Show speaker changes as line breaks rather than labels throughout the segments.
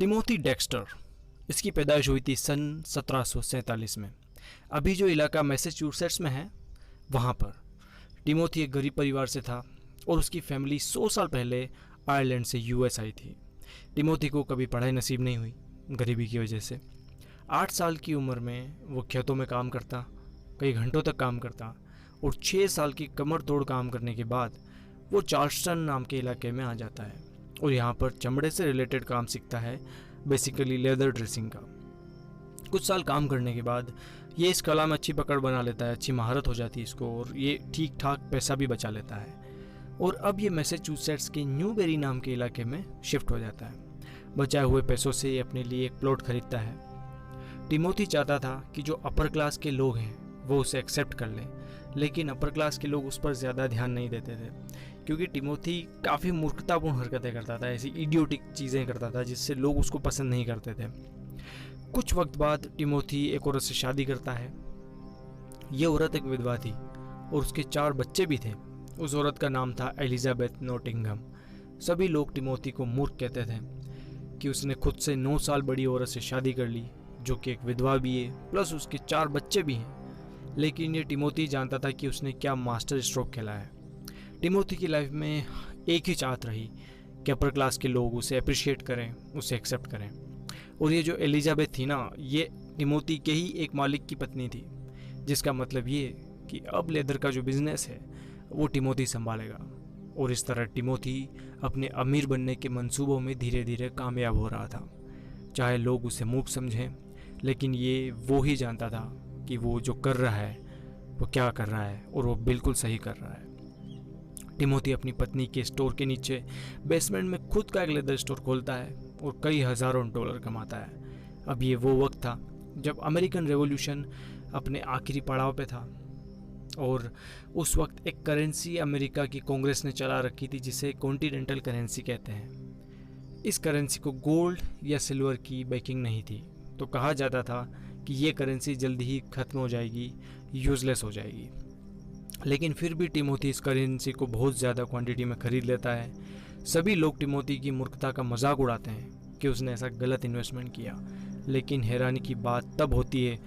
Timothy Dexter, इसकी पैदाइश हुई थी सन 1747 में। अभी जो इलाका मैसेच्यूसेट्स में है वहाँ पर। टिमोथी एक गरीब परिवार से था और उसकी फैमिली 100 साल पहले आयरलैंड से यूएस आई थी। टिमोथी को कभी पढ़ाई नसीब नहीं हुई गरीबी की वजह से। 8 साल की उम्र में वो खेतों में काम करता, कई घंटों तक काम करता और 6 साल की कमर तोड़ काम करने के बाद वो चार्ल्सटन नाम के इलाके में आ जाता है और यहाँ पर चमड़े से रिलेटेड काम सीखता है, बेसिकली लेदर ड्रेसिंग का। कुछ साल काम करने के बाद ये इस कला में अच्छी पकड़ बना लेता है, अच्छी महारत हो जाती है इसको और ये ठीक ठाक पैसा भी बचा लेता है। और अब ये मैसेच्यूसेट्स के न्यूबेरी नाम के इलाके में शिफ्ट हो जाता है। बचाए हुए पैसों से ये अपने लिए एक प्लॉट खरीदता है। टिमोथी चाहता था कि जो अपर क्लास के लोग हैं वो उसे एक्सेप्ट कर लें, लेकिन अपर क्लास के लोग उस पर ज़्यादा ध्यान नहीं देते थे क्योंकि टिमोथी काफ़ी मूर्खतापूर्ण हरकतें करता था, ऐसी इडियोटिक चीज़ें करता था जिससे लोग उसको पसंद नहीं करते थे। कुछ वक्त बाद टिमोथी एक औरत से शादी करता है। ये औरत एक विधवा थी और उसके 4 बच्चे भी थे। उस औरत का नाम था एलिजाबेथ नॉटिंघम। सभी लोग टिमोथी को मूर्ख कहते थे कि उसने खुद से 9 साल बड़ी औरत से शादी कर ली जो कि एक विधवा भी है, प्लस उसके 4 बच्चे भी हैं। लेकिन ये टिमोथी जानता था कि उसने क्या मास्टर स्ट्रोक खेला है। टिमोथी की लाइफ में एक ही चाहत रही कि अपर क्लास के लोग उसे अप्रिशिएट करें, उसे एक्सेप्ट करें। और ये जो एलिजाबेथ थी ना, ये टिमोथी के ही एक मालिक की पत्नी थी, जिसका मतलब ये कि अब लेदर का जो बिजनेस है वो टिमोथी संभालेगा। और इस तरह टिमोथी अपने अमीर बनने के मंसूबों में धीरे धीरे कामयाब हो रहा था। चाहे लोग उसे मूर्ख समझें, लेकिन ये वो ही जानता था कि वो जो कर रहा है वो क्या कर रहा है और वो बिल्कुल सही कर रहा है। टिमोथी अपनी पत्नी के स्टोर के नीचे बेसमेंट में खुद का एक लेदर स्टोर खोलता है और कई हज़ारों डॉलर कमाता है। अब ये वो वक्त था जब अमेरिकन रेवोल्यूशन अपने आखिरी पड़ाव पे था और उस वक्त एक करेंसी अमेरिका की कांग्रेस ने चला रखी थी जिसे कॉन्टिनेंटल करेंसी कहते हैं। इस करेंसी को गोल्ड या सिल्वर की बैकिंग नहीं थी, तो कहा जाता था कि ये करेंसी जल्दी ही ख़त्म हो जाएगी, यूज़लेस हो जाएगी। लेकिन फिर भी टिमोथी इस करेंसी को बहुत ज़्यादा क्वांटिटी में ख़रीद लेता है। सभी लोग टिमोथी की मूर्खता का मजाक उड़ाते हैं कि उसने ऐसा गलत इन्वेस्टमेंट किया, लेकिन हैरानी की बात तब होती है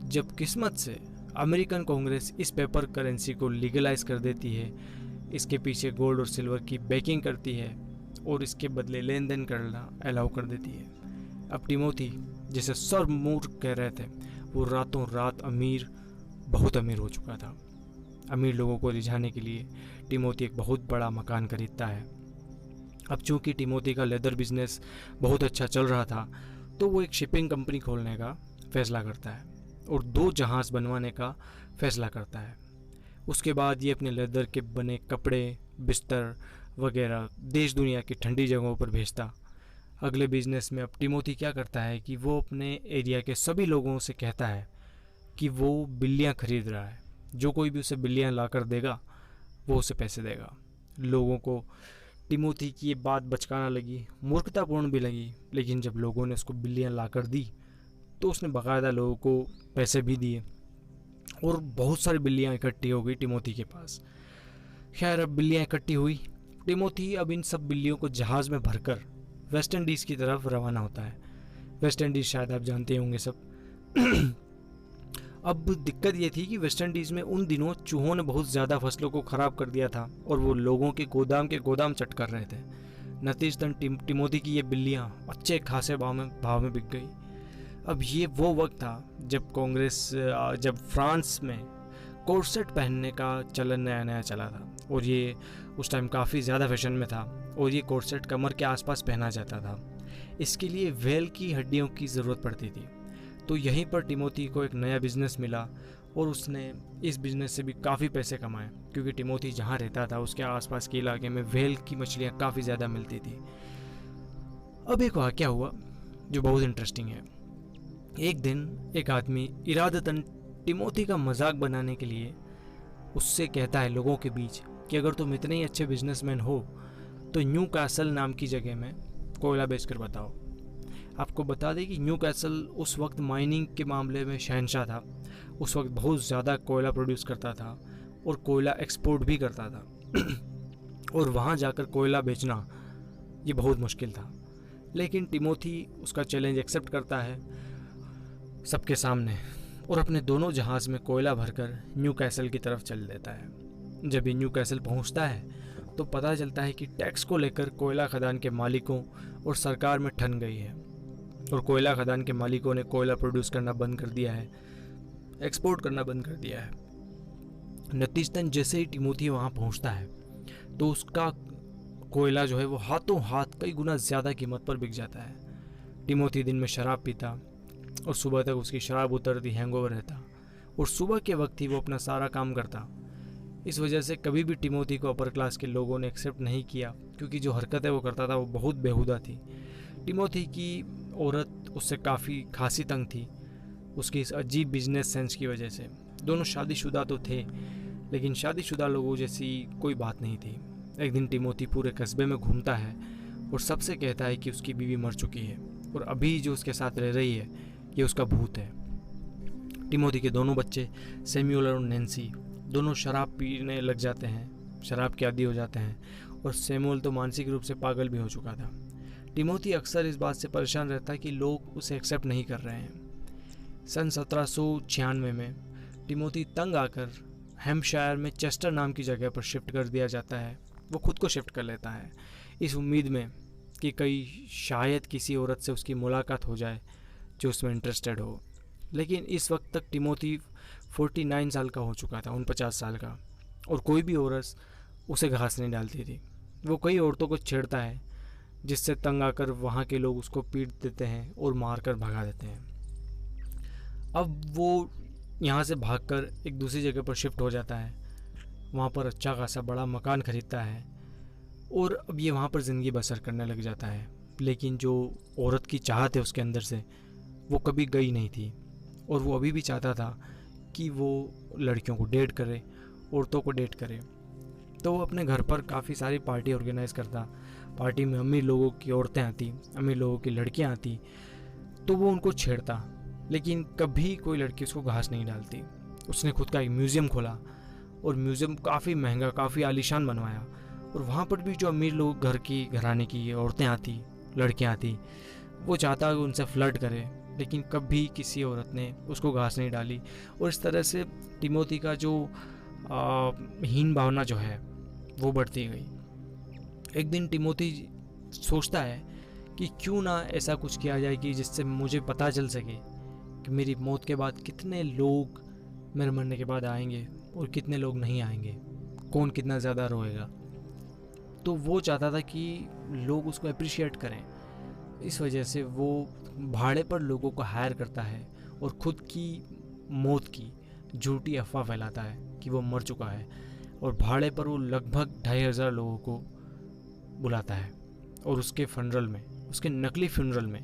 जब किस्मत से अमेरिकन कांग्रेस इस पेपर करेंसी को लीगलाइज कर देती है, इसके पीछे गोल्ड और सिल्वर की बैकिंग करती है और इसके बदले लेन देन करना अलाउ कर देती है। अब टिमोथी, जिसे सर मूर्ख कह रहे थे, वो रातों रात बहुत अमीर हो चुका था। अमीर लोगों को रिझाने के लिए टिमोथी एक बहुत बड़ा मकान खरीदता है। अब चूंकि टिमोथी का लेदर बिजनेस बहुत अच्छा चल रहा था, तो वो एक शिपिंग कंपनी खोलने का फैसला करता है और 2 जहाज़ बनवाने का फैसला करता है। उसके बाद ये अपने लेदर के बने कपड़े, बिस्तर वगैरह देश दुनिया की ठंडी जगहों पर भेजता। अगले बिजनेस में अब टिमोथी क्या करता है कि वो अपने एरिया के सभी लोगों से कहता है कि वो बिल्लियाँ खरीद रहा है। जो कोई भी उसे बिल्लियाँ ला कर देगा वो उसे पैसे देगा। लोगों को टिमोथी की ये बात बचकाना लगी, मूर्खतापूर्ण भी लगी, लेकिन जब लोगों ने उसको बिल्लियाँ ला कर दी तो उसने बाकायदा लोगों को पैसे भी दिए और बहुत सारी बिल्लियाँ इकट्ठी हो गई टिमोथी के पास। खैर, अब बिल्लियाँ इकट्ठी हुई। टिमोथी अब इन सब बिल्लियों को जहाज़ में भरकर वेस्ट इंडीज़ की तरफ रवाना होता है। वेस्ट इंडीज़ शायद आप जानते होंगे सब। अब दिक्कत ये थी कि वेस्ट इंडीज़ में उन दिनों चूहों ने बहुत ज़्यादा फसलों को ख़राब कर दिया था और वो लोगों के गोदाम चट कर रहे थे। नतीजतन टिमोथी की ये बिल्लियाँ अच्छे खासे भाव में बिक गई। अब ये वो वक्त था जब फ्रांस में कोर्सेट पहनने का चलन नया चला था और ये उस टाइम काफ़ी ज़्यादा फैशन में था और ये कोर्सेट कमर के आसपास पहना जाता था। इसके लिए व्हेल की हड्डियों की ज़रूरत पड़ती थी। तो यहीं पर टिमोथी को एक नया बिज़नेस मिला और उसने इस बिज़नेस से भी काफ़ी पैसे कमाए क्योंकि टिमोथी जहाँ रहता था उसके आसपास के इलाके में व्हेल की मछलियाँ काफ़ी ज़्यादा मिलती थी। अब एक वाक़या हुआ जो बहुत इंटरेस्टिंग है। एक दिन एक आदमी इरादतन टिमोथी का मजाक बनाने के लिए उससे कहता है लोगों के बीच कि अगर तुम इतने ही अच्छे बिजनेसमैन हो तो न्यू कैसल नाम की जगह में कोयला बेचकर बताओ। आपको बता दें कि न्यू कैसल उस वक्त माइनिंग के मामले में शहंशाह था। उस वक्त बहुत ज़्यादा कोयला प्रोड्यूस करता था और कोयला एक्सपोर्ट भी करता था और वहाँ जाकर कोयला बेचना ये बहुत मुश्किल था लेकिन टिमोथी उसका चैलेंज एक्सेप्ट करता है सबके सामने और अपने दोनों जहाज़ में कोयला भरकर न्यू कैसल की तरफ चल देता है। जब ये न्यू कैसल पहुँचता है तो पता चलता है कि टैक्स को लेकर कोयला खदान के मालिकों और सरकार में ठन गई है और कोयला खदान के मालिकों ने कोयला प्रोड्यूस करना बंद कर दिया है, एक्सपोर्ट करना बंद कर दिया है। नतीजतन जैसे ही टिमोथी वहाँ पहुँचता है तो उसका कोयला जो है वो हाथों हाथ कई गुना ज़्यादा कीमत पर बिक जाता है। टिमोथी दिन में शराब पीता और सुबह तक उसकी शराब उतरती, हैंगओवर रहता और सुबह के वक्त ही वो अपना सारा काम करता। इस वजह से कभी भी टिमोथी को अपर क्लास के लोगों ने एक्सेप्ट नहीं किया, क्योंकि जो हरकतें वो करता था वो बहुत बेहुदा थी। टिमोथी की औरत उससे काफ़ी खासी तंग थी उसकी इस अजीब बिजनेस सेंस की वजह से। दोनों शादीशुदा तो थे लेकिन शादीशुदा लोगों जैसी कोई बात नहीं थी। एक दिन टिमोथी पूरे कस्बे में घूमता है और सबसे कहता है कि उसकी बीवी मर चुकी है और अभी जो उसके साथ रह रही है ये उसका भूत है। टिमोथी के दोनों बच्चे सैमुअल और नैन्सी दोनों शराब पीने लग जाते हैं, शराब के आदी हो जाते हैं और सैमुअल तो मानसिक रूप से पागल भी हो चुका था। टिमोथी अक्सर इस बात से परेशान रहता है कि लोग उसे एक्सेप्ट नहीं कर रहे हैं। सन 1796 में टिमोथी तंग आकर हैम्पशायर में चेस्टर नाम की जगह पर शिफ्ट कर दिया जाता है। वो खुद को शिफ्ट कर लेता है इस उम्मीद में कि कहीं शायद किसी औरत से उसकी मुलाकात हो जाए जो उसमें इंटरेस्टेड हो। लेकिन इस वक्त तक टिमोथी 49 साल का हो चुका था, 49 साल का, और कोई भी औरत उसे घास नहीं डालती थी। वो कई औरतों को छेड़ता है जिससे तंग आकर वहाँ के लोग उसको पीट देते हैं और मार कर भगा देते हैं। अब वो यहाँ से भागकर एक दूसरी जगह पर शिफ्ट हो जाता है, वहाँ पर अच्छा खासा बड़ा मकान खरीदता है और अब ये वहाँ पर ज़िंदगी बसर करने लग जाता है। लेकिन जो औरत की चाहत है उसके अंदर से वो कभी गई नहीं थी और वो अभी भी चाहता था कि वो लड़कियों को डेट करे, औरतों को डेट करे। तो वो अपने घर पर काफ़ी सारी पार्टी ऑर्गेनाइज़ करता। पार्टी में अमीर लोगों की औरतें आती, अमीर लोगों की लड़कियां आती, तो वो उनको छेड़ता, लेकिन कभी कोई लड़की उसको घास नहीं डालती। उसने खुद का एक म्यूज़ियम खोला और म्यूज़ियम काफ़ी महंगा, काफ़ी आलीशान बनवाया और वहाँ पर भी जो अमीर लोग घर की घराने की औरतें आती, लड़कियाँ आती, वो चाहता कि उनसे फ्लर्ट करे, लेकिन कभी किसी औरत ने उसको घास नहीं डाली। और इस तरह से टिमोथी का जो हीन भावना जो है वो बढ़ती गई। एक दिन टिमोथी सोचता है कि क्यों ना ऐसा कुछ किया जाए कि जिससे मुझे पता चल सके कि मेरी मौत के बाद कितने लोग मेरे मरने के बाद आएंगे और कितने लोग नहीं आएंगे, कौन कितना ज़्यादा रोएगा। तो वो चाहता था कि लोग उसको अप्रिशिएट करें। इस वजह से वो भाड़े पर लोगों को हायर करता है और ख़ुद की मौत की झूठी अफवाह फैलाता है कि वो मर चुका है, और भाड़े पर वो लगभग 2500 लोगों को बुलाता है और उसके फनरल में, उसके नकली फ्यूनरल में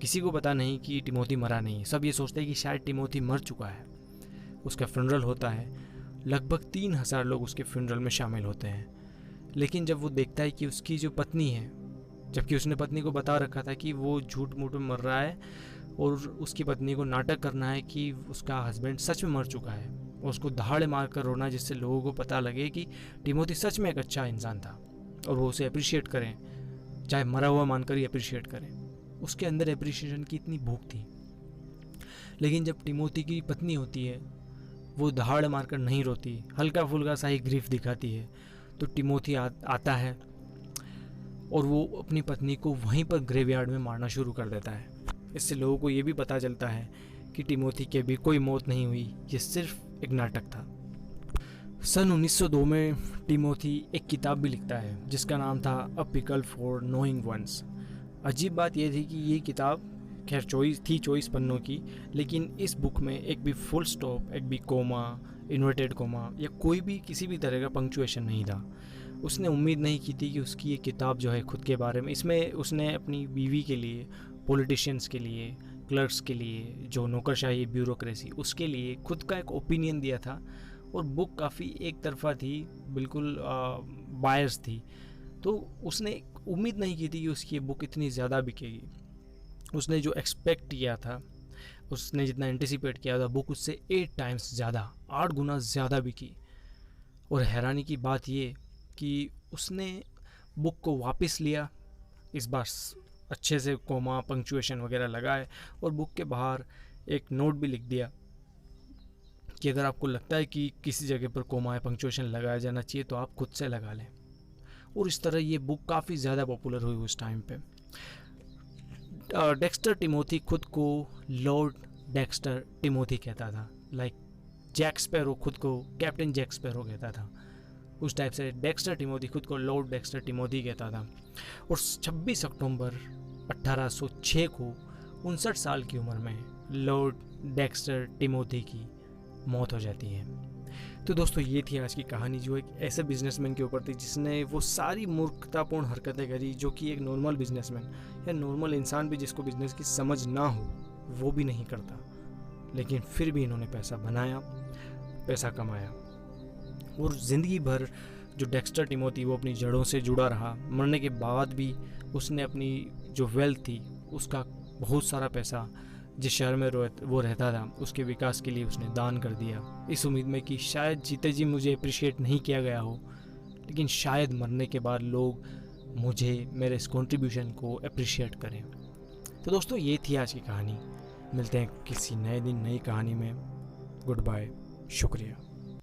किसी को पता नहीं कि टिमोथी मरा नहीं है। सब ये सोचते हैं कि शायद टिमोथी मर चुका है। उसका फ्यूनरल होता है, लगभग 3000 लोग उसके फ्यूनरल में शामिल होते हैं। लेकिन जब वो देखता है कि उसकी जो पत्नी है, जबकि उसने पत्नी को बता रखा था कि वो झूठ मूठ में मर रहा है और उसकी पत्नी को नाटक करना है कि उसका हस्बैंड सच में मर चुका है, और उसको दहाड़े मार कर रोना जिससे लोगों को पता लगे कि टिमोथी सच में एक अच्छा इंसान था और वो उसे अप्रिशिएट करें, चाहे मरा हुआ मानकर ही अप्रिशिएट करें। उसके अंदर अप्रिशिएशन की इतनी भूख थी। लेकिन जब टिमोथी की पत्नी होती है वो दहाड़ मारकर नहीं रोती, हल्का फुल्का सा ही ग्रीफ दिखाती है, तो टिमोथी आता है और वो अपनी पत्नी को वहीं पर ग्रेवयार्ड में मारना शुरू कर देता है। इससे लोगों को ये भी पता चलता है कि टिमोथी की अभी कोई मौत नहीं हुई, ये सिर्फ एक नाटक था। सन 1902 में टिमोथी एक किताब भी लिखता है जिसका नाम था a pickle for knowing once. अजीब बात यह थी कि ये किताब खैर 24 पन्नों की, लेकिन इस बुक में एक भी फुल स्टॉप, एक भी कोमा, इन्वर्टेड कोमा या कोई भी किसी भी तरह का पंक्चुएशन नहीं था। उसने उम्मीद नहीं की थी कि उसकी ये किताब जो है खुद के बारे में, इसमें उसने अपनी बीवी के लिए, पॉलिटिशियंस के लिए, क्लर्क्स के लिए, जो नौकरशाही ब्यूरोक्रेसी, उसके लिए खुद का एक ओपिनियन दिया था। और बुक काफ़ी एक तरफा थी, बिल्कुल बायस थी। तो उसने उम्मीद नहीं की थी कि उसकी ये बुक इतनी ज़्यादा बिकेगी। उसने जो एक्सपेक्ट किया था, उसने जितना एंटिसिपेट किया था, बुक उससे 8 टाइम्स ज़्यादा, 8 गुना ज़्यादा बिकी। और हैरानी की बात ये कि उसने बुक को वापस लिया, इस बार अच्छे से कोमा पंक्चुएशन वगैरह लगाए और बुक के बाहर एक नोट भी लिख दिया कि अगर आपको लगता है कि किसी जगह पर कोमा या पंक्चुएशन लगाया जाना चाहिए तो आप खुद से लगा लें। और इस तरह ये बुक काफ़ी ज़्यादा पॉपुलर हुई उस टाइम पे। डेक्स्टर टिमोथी खुद को लॉर्ड डेक्स्टर टिमोथी कहता था, लाइक जैक स्पैरो खुद को कैप्टन जैक स्पैरो कहता था। उस टाइप से डेक्स्टर टिमोथी खुद को लॉर्ड डेक्स्टर टिमोथी कहता था। और 26 अक्टूबर 1806 को 59 साल की उम्र में लॉर्ड डेक्स्टर टिमोथी की मौत हो जाती है। तो दोस्तों ये थी आज की कहानी, जो एक ऐसे बिजनेसमैन के ऊपर थी जिसने वो सारी मूर्खतापूर्ण हरकतें करी जो कि एक नॉर्मल बिजनेसमैन या नॉर्मल इंसान भी जिसको बिजनेस की समझ ना हो वो भी नहीं करता। लेकिन फिर भी इन्होंने पैसा बनाया, पैसा कमाया और ज़िंदगी भर जो डेक्स्टर टिमोथी वो अपनी जड़ों से जुड़ा रहा। मरने के बाद भी उसने अपनी जो वेल्थ थी उसका बहुत सारा पैसा जिस शहर में वो रहता था उसके विकास के लिए उसने दान कर दिया, इस उम्मीद में कि शायद जीते जी मुझे अप्रिशिएट नहीं किया गया हो, लेकिन शायद मरने के बाद लोग मुझे मेरे इस कंट्रीब्यूशन को अप्रिशिएट करें। तो दोस्तों ये थी आज की कहानी। मिलते हैं किसी नए दिन नई कहानी में। गुड बाय, शुक्रिया।